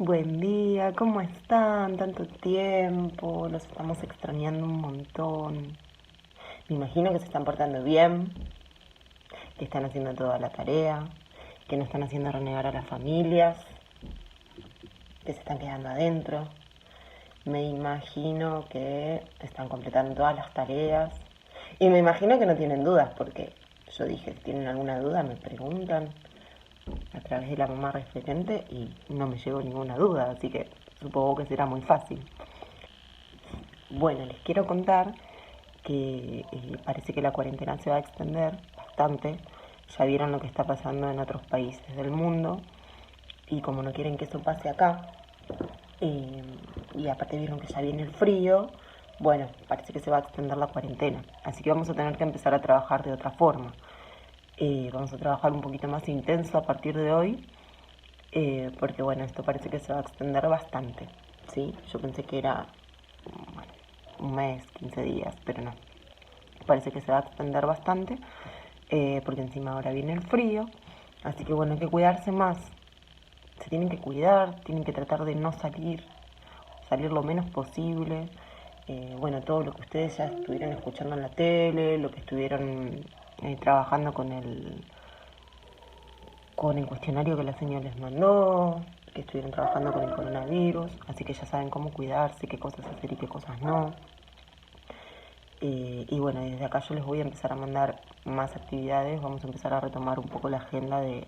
Buen día, ¿cómo están? Tanto tiempo, los estamos extrañando un montón. Me imagino que se están portando bien, que están haciendo toda la tarea, que no están haciendo renegar a las familias, que se están quedando adentro. Me imagino que están completando todas las tareas. Y me imagino que no tienen dudas, porque yo dije, si tienen alguna duda me preguntan a través de la mamá referente y no me llegó ninguna duda, así que supongo que será muy fácil. Bueno, les quiero contar que parece que la cuarentena se va a extender bastante. Ya vieron lo que está pasando en otros países del mundo y como no quieren que eso pase acá, eh, y aparte vieron que ya viene el frío, bueno, parece que se va a extender la cuarentena. Así que vamos a tener que empezar a trabajar de otra forma. Vamos a trabajar un poquito más intenso a partir de hoy, porque bueno, esto parece que se va a extender bastante, ¿sí? Yo pensé que era, bueno, un mes, 15 días, pero no. Parece que se va a extender bastante, porque encima ahora viene el frío, así que bueno, hay que cuidarse más. Se tienen que cuidar, tienen que tratar de no salir lo menos posible. Bueno, todo lo que ustedes ya estuvieron escuchando en la tele, lo que estuvieron trabajando con el cuestionario que la señora les mandó, que estuvieron trabajando con el coronavirus, así que ya saben cómo cuidarse, qué cosas hacer y qué cosas no. Y bueno, desde acá yo les voy a empezar a mandar más actividades, vamos a empezar a retomar un poco la agenda de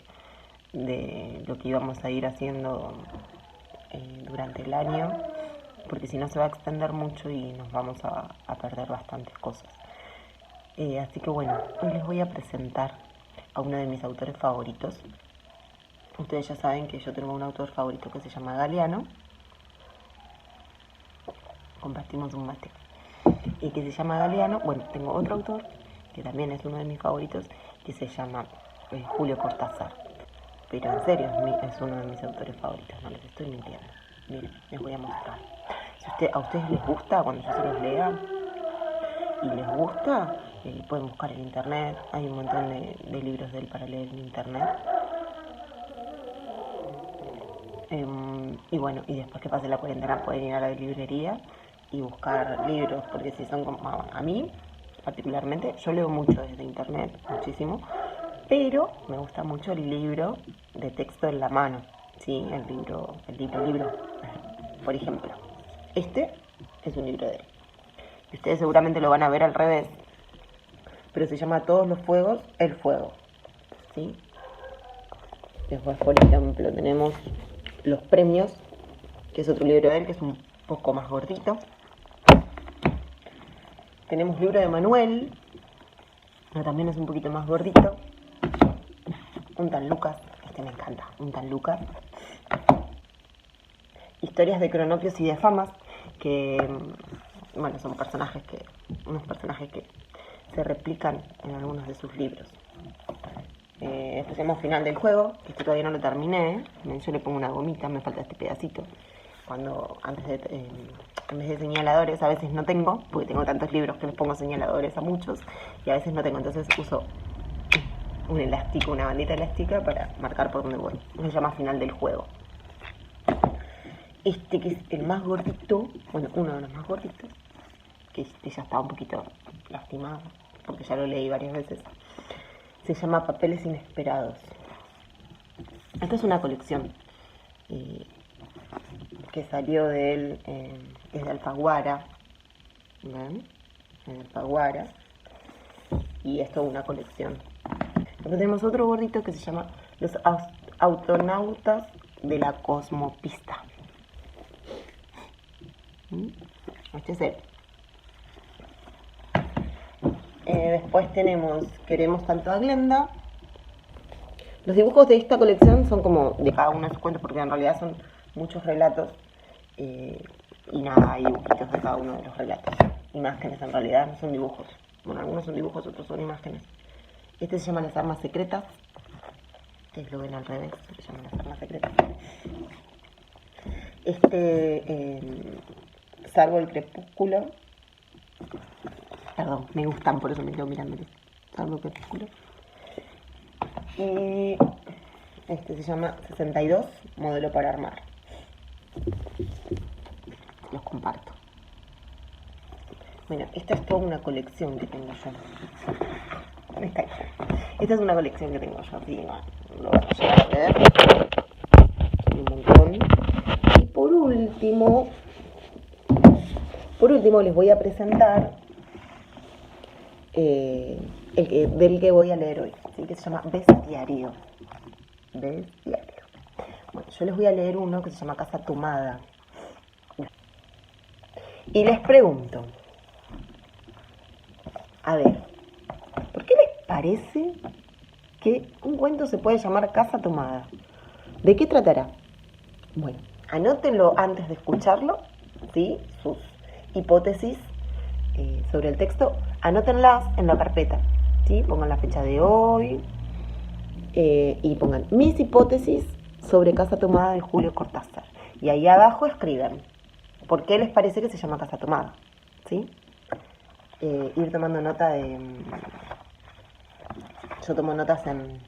lo que íbamos a ir haciendo durante el año, porque si no se va a extender mucho y nos vamos a perder bastantes cosas. Así que bueno, hoy les voy a presentar a uno de mis autores favoritos. Ustedes ya saben que yo tengo un autor favorito que se llama Galeano. Compartimos un mate. Y que se llama Galeano. Bueno, tengo otro autor que también es uno de mis favoritos, que se llama Julio Cortázar. Pero en serio, es uno de mis autores favoritos, no les estoy mintiendo. Miren, les voy a mostrar. Si a ustedes les gusta cuando yo se los lea y les gusta, pueden buscar en internet. Hay un montón de libros de él para leer en internet. Y bueno, y después que pase la cuarentena pueden ir a la librería y buscar libros, porque si son como a mí, particularmente, yo leo mucho desde internet, muchísimo, pero me gusta mucho el libro de texto en la mano, ¿sí? El libro. Por ejemplo, este es un libro de él. Y ustedes seguramente lo van a ver al revés, pero se llama Todos los fuegos, el fuego, ¿sí? Después, por ejemplo, tenemos Los premios, que es otro libro de él, que es un poco más gordito. Tenemos libro de Manuel, que también es un poquito más gordito. Un tal Lucas, este me encanta, un tal Lucas. Historias de cronopios y de famas, que bueno, son unos personajes que se replican en algunos de sus libros. Después tenemos Final del juego, que este todavía no lo terminé, yo le pongo una gomita, me falta este pedacito. En vez de señaladores a veces no tengo, porque tengo tantos libros que les pongo señaladores a muchos, y a veces no tengo, entonces uso un elástico, una bandita elástica para marcar por dónde voy. Se llama Final del juego. Este que es el más gordito, bueno, uno de los más gorditos, que este ya está un poquito lastimado, porque ya lo leí varias veces, se llama Papeles Inesperados. Esta es una colección que salió de él, es de Alfaguara, ¿ven? Es de Alfaguara, y esto es una colección. Después tenemos otro gordito que se llama Los Autonautas de la Cosmopista. Este es él. Después tenemos Queremos tanto a Glenda. Los dibujos de esta colección son como de cada uno de sus cuentos, porque en realidad son muchos relatos, y nada, hay dibujitos de cada uno de los relatos. Imágenes en realidad, no son dibujos. Bueno, algunos son dibujos, otros son imágenes. Este se llama Las Armas Secretas. Ustedes lo ven al revés, se llama Las Armas Secretas. Salvo el crepúsculo. Perdón, me gustan, por eso me quedo mirándolos. Salvo el crepúsculo. Y este se llama 62, modelo para armar. Los comparto. Bueno, esta es toda una colección que tengo yo. Esta es una colección que tengo yo, sí, lo voy a llegar a ver. Un montón. Y por último les voy a presentar del que voy a leer hoy, ¿sí? Que se llama Bestiario. Bestiario. Bueno, yo les voy a leer uno que se llama Casa Tomada. Y les pregunto, a ver, ¿por qué les parece que un cuento se puede llamar Casa Tomada? ¿De qué tratará? Bueno, anótenlo antes de escucharlo, ¿sí? Sus hipótesis sobre el texto, anótenlas en la carpeta, ¿sí? Pongan la fecha de hoy y pongan mis hipótesis sobre Casa Tomada de Julio Cortázar. Y ahí abajo escriban por qué les parece que se llama Casa Tomada, ¿sí? Ir tomando nota de... Yo tomo notas en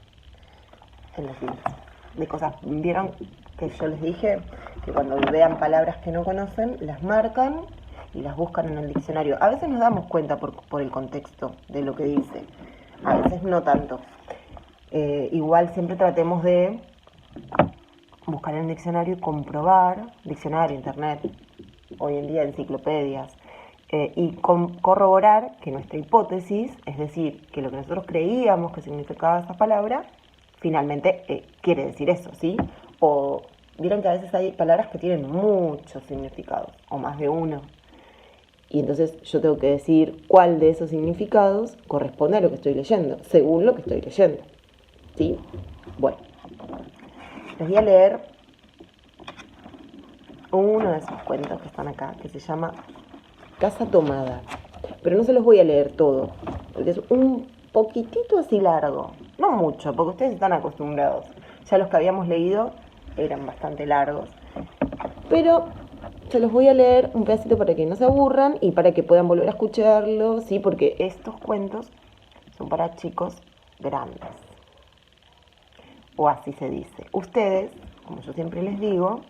los libros de cosas. ¿Vieron que yo les dije que cuando vean palabras que no conocen, las marcan y las buscan en el diccionario? A veces nos damos cuenta por el contexto de lo que dice, a veces no tanto. Igual siempre tratemos de buscar en el diccionario y comprobar, diccionario, internet, hoy en día enciclopedias, y corroborar que nuestra hipótesis, es decir, que lo que nosotros creíamos que significaba esa palabra, finalmente quiere decir eso, ¿sí? O vieron que a veces hay palabras que tienen muchos significados, o más de uno. Y entonces yo tengo que decir cuál de esos significados corresponde a lo que estoy leyendo, según lo que estoy leyendo, ¿sí? Bueno, les voy a leer uno de esos cuentos que están acá, que se llama Casa Tomada. Pero no se los voy a leer todo, porque es un poquitito así largo. No mucho, porque ustedes están acostumbrados. Ya los que habíamos leído eran bastante largos. Pero se los voy a leer un pedacito para que no se aburran y para que puedan volver a escucharlo, ¿sí? Porque estos cuentos son para chicos grandes. O así se dice. Ustedes, como yo siempre les digo,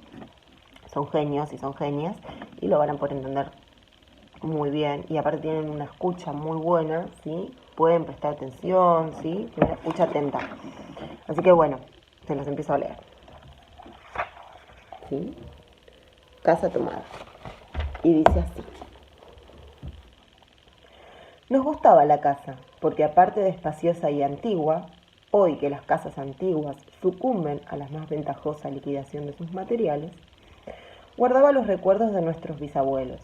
son genios y son genias y lo van a poder entender muy bien. Y aparte tienen una escucha muy buena, ¿sí? Pueden prestar atención, ¿sí? Tienen una escucha atenta. Así que bueno, se los empiezo a leer. ¿Sí? Casa Tomada. Y dice así. Nos gustaba la casa, porque aparte de espaciosa y antigua, hoy que las casas antiguas sucumben a la más ventajosa liquidación de sus materiales, guardaba los recuerdos de nuestros bisabuelos,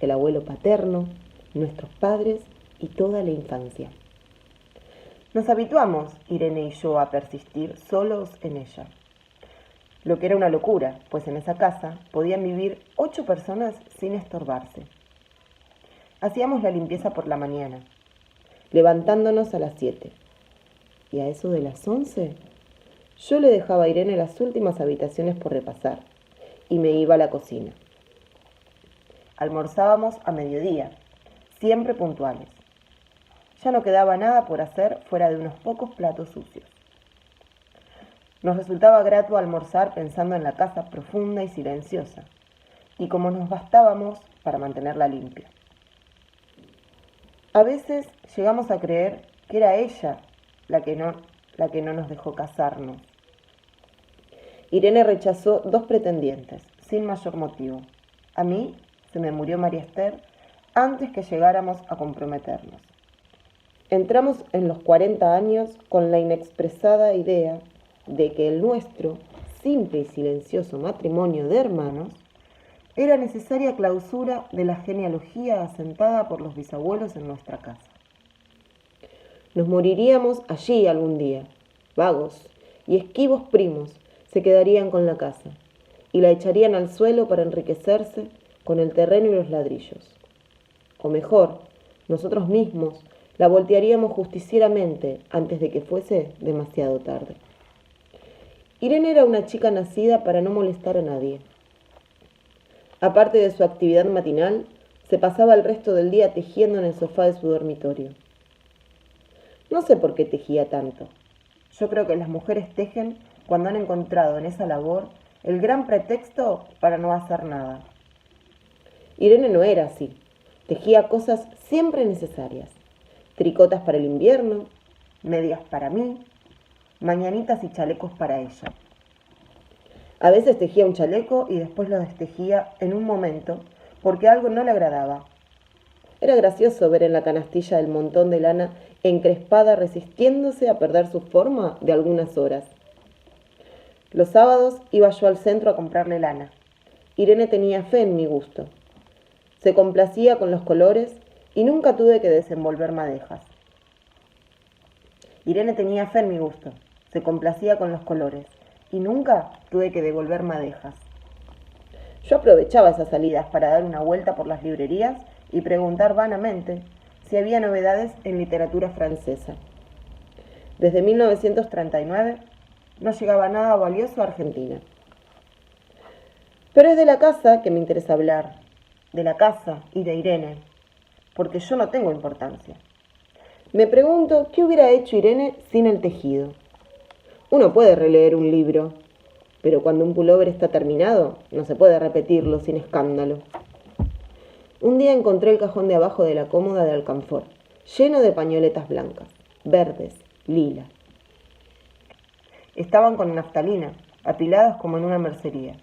el abuelo paterno, nuestros padres y toda la infancia. Nos habituamos, Irene y yo, a persistir solos en ella, lo que era una locura, pues en esa casa podían vivir 8 personas sin estorbarse. Hacíamos la limpieza por la mañana, levantándonos a las 7. Y a eso de las 11, yo le dejaba a Irene las últimas habitaciones por repasar y me iba a la cocina. Almorzábamos a mediodía, siempre puntuales. Ya no quedaba nada por hacer fuera de unos pocos platos sucios. Nos resultaba grato almorzar pensando en la casa profunda y silenciosa, y como nos bastábamos para mantenerla limpia. A veces llegamos a creer que era ella la que no nos dejó casarnos. Irene rechazó 2 pretendientes, sin mayor motivo. A mí se me murió María Esther antes que llegáramos a comprometernos. Entramos en los 40 años con la inexpresada idea de que el nuestro, simple y silencioso matrimonio de hermanos, era necesaria clausura de la genealogía asentada por los bisabuelos en nuestra casa. Nos moriríamos allí algún día. Vagos y esquivos primos se quedarían con la casa y la echarían al suelo para enriquecerse con el terreno y los ladrillos. O mejor, nosotros mismos la voltearíamos justicieramente antes de que fuese demasiado tarde. Irene era una chica nacida para no molestar a nadie. Aparte de su actividad matinal, se pasaba el resto del día tejiendo en el sofá de su dormitorio. No sé por qué tejía tanto. Yo creo que las mujeres tejen cuando han encontrado en esa labor el gran pretexto para no hacer nada. Irene no era así. Tejía cosas siempre necesarias. Tricotas para el invierno, Medias para mí, mañanitas y chalecos para ella. a veces tejía un chaleco y después lo destejía en un momento porque algo no le agradaba. Era gracioso ver en la canastilla el montón de lana encrespada resistiéndose a perder su forma de algunas horas. Los sábados iba yo al centro a comprarle lana. Irene tenía fe en mi gusto. Se complacía con los colores y nunca tuve que desenvolver madejas. Irene tenía fe en mi gusto, se complacía con los colores y nunca tuve que devolver madejas. Yo aprovechaba esas salidas para dar una vuelta por las librerías y preguntar vanamente si había novedades en literatura francesa. Desde 1939 no llegaba nada valioso a Argentina. Pero es de la casa que me interesa hablar, De la casa y de Irene, porque yo no tengo importancia. Me pregunto qué hubiera hecho Irene sin el tejido. Uno puede releer un libro, pero cuando un pullover está terminado, no se puede repetirlo sin escándalo. Un día encontré el cajón de abajo de la cómoda de alcanfor, lleno de pañoletas blancas, verdes, lilas. Estaban con naftalina, apiladas como en una mercería.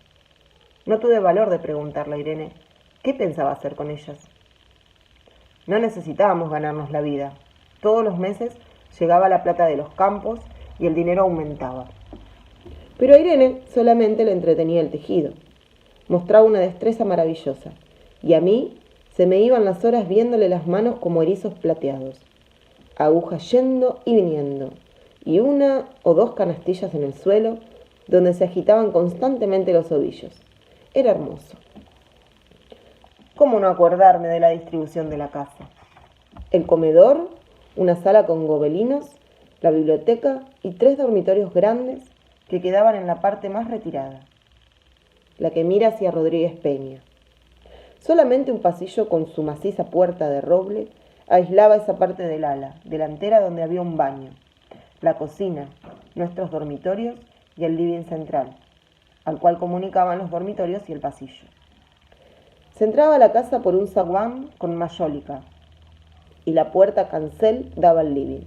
No tuve valor de preguntarle a Irene qué pensaba hacer con ellas. No necesitábamos ganarnos la vida. Todos los meses llegaba la plata de los campos y el dinero aumentaba. Pero a Irene solamente le entretenía el tejido. Mostraba una destreza maravillosa, y a mí se me iban las horas viéndole las manos como erizos plateados. Agujas yendo y viniendo, y una o dos canastillas en el suelo, donde se agitaban constantemente los ovillos. Era hermoso. ¿Cómo no acordarme de la distribución de la casa? El comedor, una sala con gobelinos, la biblioteca y 3 dormitorios grandes Que quedaban en la parte más retirada. la que mira hacia Rodríguez Peña. Solamente un pasillo con su maciza puerta de roble aislaba esa parte del ala delantera donde había un baño, la cocina, nuestros dormitorios y el living central, al cual comunicaban los dormitorios y el pasillo. Se entraba a la casa por un zaguán con mayólica y la puerta cancel daba al living,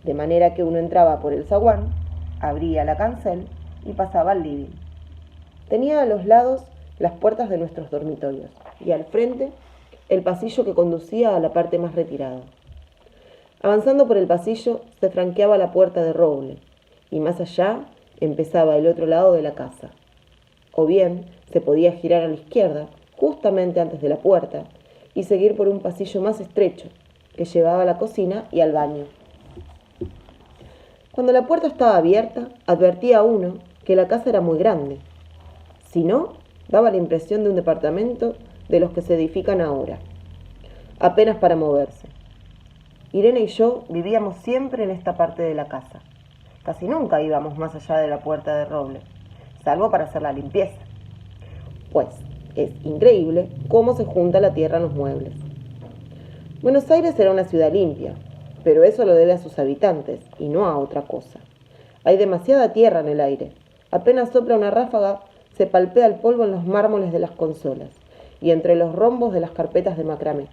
de manera que uno entraba por el zaguán, Abría la cancel y pasaba al living. tenía a los lados las puertas de nuestros dormitorios y al frente el pasillo que conducía a la parte más retirada. Avanzando por el pasillo se franqueaba la puerta de roble y más allá empezaba el otro lado de la casa. O bien se podía girar a la izquierda, justamente antes de la puerta, y seguir por un pasillo más estrecho que llevaba a la cocina y al baño. Cuando la puerta estaba abierta, advertía a uno que la casa era muy grande. Si no, daba la impresión de un departamento de los que se edifican ahora, apenas para moverse. Irene y yo Vivíamos siempre en esta parte de la casa. Casi nunca íbamos más allá de la puerta de roble, salvo para hacer la limpieza. pues es increíble cómo se junta la tierra en los muebles. Buenos Aires era una ciudad limpia, pero eso lo debe a sus habitantes y no a otra cosa. Hay demasiada tierra en el aire. Apenas sopla una ráfaga, se palpea el polvo en los mármoles de las consolas y entre los rombos de las carpetas de macramé.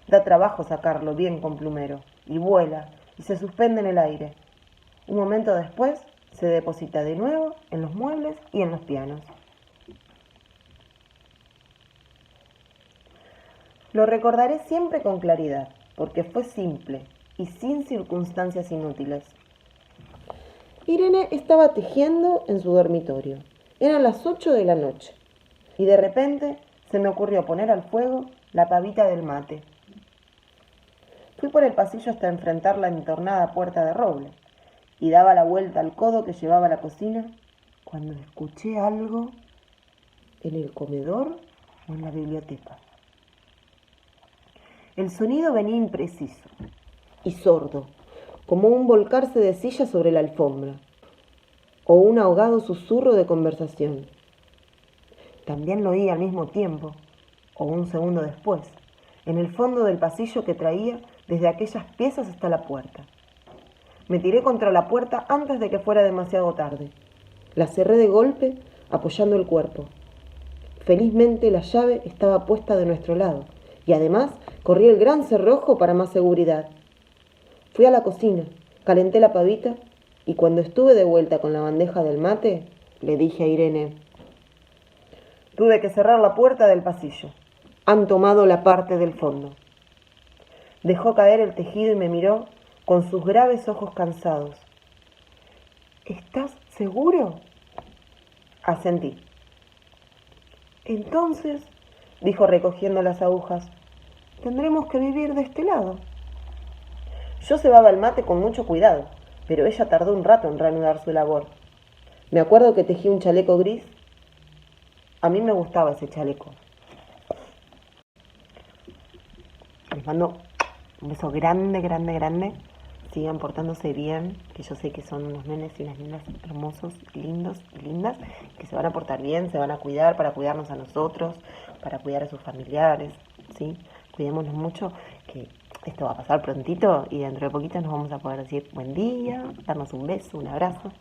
Da trabajo sacarlo bien con plumero, y vuela, y se suspende en el aire. Un momento después, se deposita de nuevo en los muebles y en los pianos. Lo recordaré siempre con claridad, porque fue simple y sin circunstancias inútiles. Irene estaba tejiendo en su dormitorio. Eran las 8 de la noche. Y de repente se me ocurrió poner al fuego la pavita del mate. Fui por el pasillo hasta enfrentar la entornada puerta de roble y daba la vuelta al codo que llevaba a la cocina cuando escuché algo ¿En el comedor? o en la biblioteca. El sonido venía impreciso Y sordo, como un volcarse de silla sobre la alfombra, o un ahogado susurro de conversación. También lo oí al mismo tiempo, o un segundo después, en el fondo del pasillo que traía desde aquellas piezas hasta la puerta. Me tiré contra la puerta antes de que fuera demasiado tarde. La cerré de golpe apoyando el cuerpo. Felizmente la llave estaba puesta de nuestro lado y además corrí el gran cerrojo para más seguridad. Fui a la cocina, calenté la pavita y cuando estuve de vuelta con la bandeja del mate, le dije a Irene: tuve que cerrar la puerta del pasillo. Han tomado la parte del fondo. Dejó caer el tejido y me miró con sus graves ojos cansados. ¿Estás seguro? Asentí. Entonces, dijo recogiendo las agujas, tendremos que vivir de este lado. Yo cebaba el mate con mucho cuidado, pero ella tardó un rato en reanudar su labor. Me acuerdo que tejí un chaleco gris. A mí me gustaba ese chaleco. Les mando un beso grande, grande, grande. Sigan portándose bien, que yo sé que son unos nenes y unas nenas hermosos, lindos y lindas, que se van a portar bien, se van a cuidar para cuidarnos a nosotros, para cuidar a sus familiares, ¿sí? Cuidémonos mucho, que esto va a pasar prontito y dentro de poquito nos vamos a poder decir buen día, darnos un beso, un abrazo.